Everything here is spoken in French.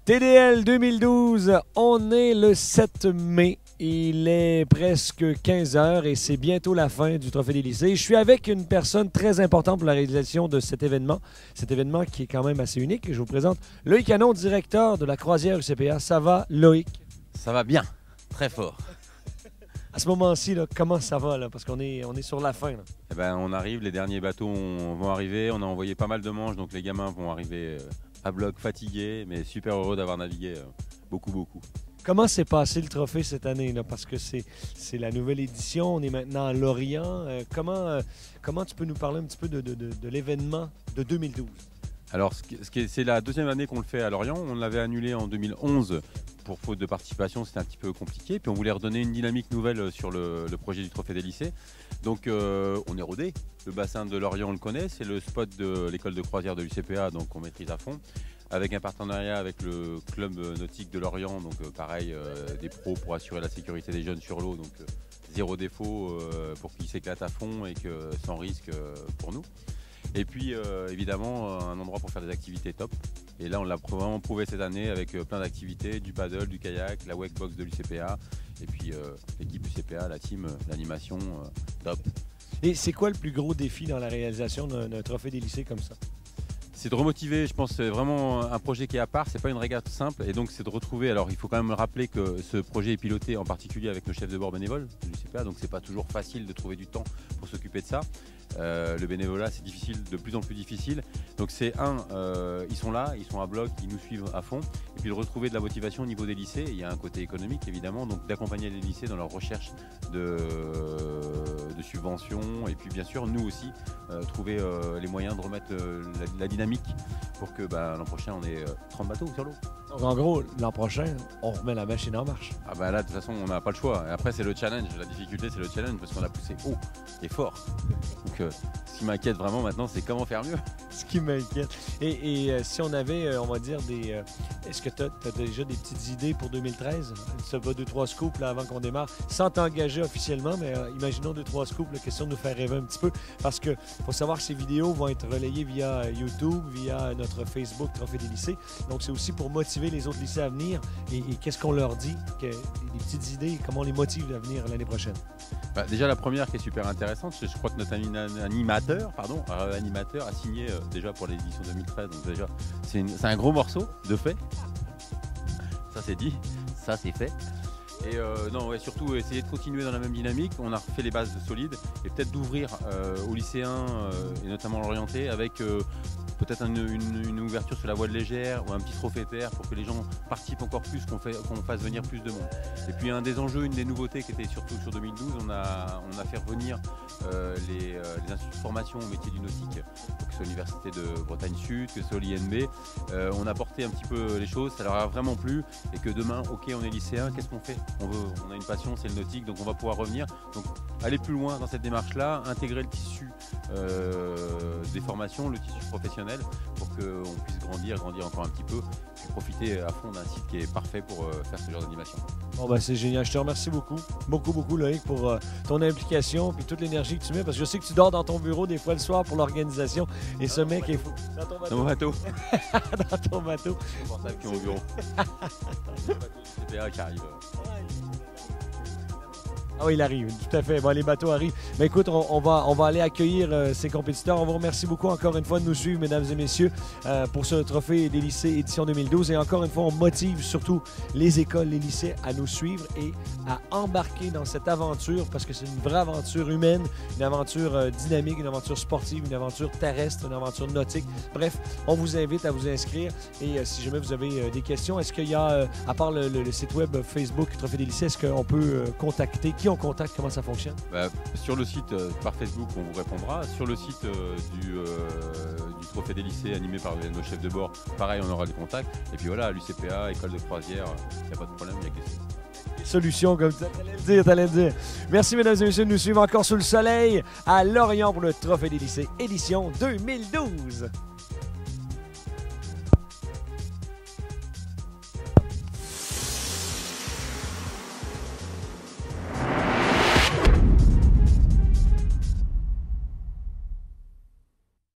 TDL 2012, on est le 7 mai. Il est presque 15 heures et c'est bientôt la fin du Trophée des lycées. Je suis avec une personne très importante pour la réalisation de cet événement qui est quand même assez unique. Je vous présente Loïc Canon, directeur de la croisière UCPA. Ça va, Loïc? Ça va bien, très fort. À ce moment-ci, là, comment ça va? Là? Parce qu'on est sur la fin. Là. Eh ben, on arrive, les derniers bateaux vont arriver. On a envoyé pas mal de manches, donc les gamins vont arriver à bloc, fatigués, mais super heureux d'avoir navigué beaucoup. Comment s'est passé le trophée cette année? Là? Parce que c'est la nouvelle édition, on est maintenant à Lorient. Comment tu peux nous parler un petit peu de l'événement de 2012? Alors, c'est la deuxième année qu'on le fait à Lorient. On l'avait annulé en 2011 pour faute de participation, c'était un petit peu compliqué. Puis on voulait redonner une dynamique nouvelle sur le projet du Trophée des lycées. Donc on est rodé. Le bassin de Lorient, on le connaît. C'est le spot de l'école de croisière de l'UCPA, donc on maîtrise à fond. Avec un partenariat avec le club nautique de Lorient, donc pareil, des pros pour assurer la sécurité des jeunes sur l'eau. Donc zéro défaut pour qu'ils s'éclatent à fond et que sans risque pour nous. Et puis évidemment un endroit pour faire des activités top. Et là on l'a vraiment prouvé cette année avec plein d'activités, du paddle, du kayak, la wakebox de l'UCPA et puis l'équipe UCPA, la team, l'animation, top. Et c'est quoi le plus gros défi dans la réalisation d'un trophée des lycées comme ça? C'est de remotiver, je pense c'est vraiment un projet qui est à part, c'est pas une régate simple et donc c'est de retrouver, alors il faut quand même rappeler que ce projet est piloté en particulier avec le chef de bord bénévole de l'UCPA, donc c'est pas toujours facile de trouver du temps pour s'occuper de ça. Le bénévolat c'est difficile, de plus en plus difficile, donc c'est ils sont là, ils sont à bloc, ils nous suivent à fond et puis de retrouver de la motivation au niveau des lycées, il y a un côté économique évidemment, donc d'accompagner les lycées dans leur recherche de subventions et puis bien sûr nous aussi trouver les moyens de remettre la dynamique pour que l'an prochain on ait 30 bateaux sur l'eau. Donc en gros, l'an prochain, on remet la machine en marche. Ah bah là de toute façon on n'a pas le choix. Et après c'est le challenge, la difficulté c'est le challenge parce qu'on a poussé haut et fort. Donc ce qui m'inquiète vraiment maintenant c'est comment faire mieux. Ce qui m'inquiète. Et si on avait, on va dire, est-ce que tu as déjà des petites idées pour 2013? Ça va 2-3 scoops là, avant qu'on démarre, sans t'engager officiellement, mais imaginons 2-3 scoops, la question de nous faire rêver un petit peu. Parce que faut savoir que ces vidéos vont être relayées via YouTube, via notre Facebook Trophée des lycées. Donc c'est aussi pour motiver les autres lycées à venir. Et qu'est-ce qu'on leur dit? Des petites idées, comment on les motive à venir l'année prochaine? Déjà la première qui est super intéressante, je crois que notre animateur a signé déjà pour l'édition 2013, donc déjà c'est un gros morceau de fait, ça c'est dit, ça c'est fait. Et surtout essayer de continuer dans la même dynamique, on a refait les bases solides et peut-être d'ouvrir aux lycéens et notamment l'orienté avec peut-être une ouverture sur la voile légère ou un petit trophée terre pour que les gens participent encore plus, qu'on fasse venir plus de monde. Et puis un des enjeux, une des nouveautés qui était surtout sur 2012, on a fait revenir les instituts de formation au métier du nautique, que ce soit l'Université de Bretagne Sud, que ce soit l'INB. On a porté un petit peu les choses, ça leur a vraiment plu et que demain, ok on est lycéen, qu'est-ce qu'on fait? On a une passion, c'est le nautique, donc on va pouvoir revenir. Donc aller plus loin dans cette démarche-là, intégrer le tissu des formations, le tissu professionnel pour qu'on puisse grandir encore un petit peu et profiter à fond d'un site qui est parfait pour faire ce genre d'animation. Bon c'est génial, je te remercie beaucoup Loïc pour ton implication et toute l'énergie que tu mets parce que je sais que tu dors dans ton bureau des fois le soir pour l'organisation et ce mec est fou. Dans mon bateau. Dans ton bateau. C'est pour ça qu'ils ont au bureau. C'est PA qui arrive. Ah oui, il arrive, tout à fait. Bon, les bateaux arrivent. Mais écoute, on va aller accueillir ces compétiteurs. On vous remercie beaucoup encore une fois de nous suivre, mesdames et messieurs, pour ce Trophée des lycées édition 2012. Et encore une fois, on motive surtout les écoles, les lycées à nous suivre et à embarquer dans cette aventure parce que c'est une vraie aventure humaine, une aventure dynamique, une aventure sportive, une aventure terrestre, une aventure nautique. Bref, on vous invite à vous inscrire. Et si jamais vous avez des questions, est-ce qu'il y a, à part le site web Facebook Trophée des lycées, est-ce qu'on peut contacter? Qui on contacte? Comment ça fonctionne? Sur le site, par Facebook, on vous répondra. Sur le site du Trophée des lycées animé par nos chefs de bord, pareil, on aura le contact. Et puis voilà, l'UCPA, école de croisière, il n'y a pas de problème, il y a que solution, comme tu allais le dire. Merci, mesdames et messieurs, de nous suivre encore sous le soleil à Lorient pour le Trophée des lycées édition 2012.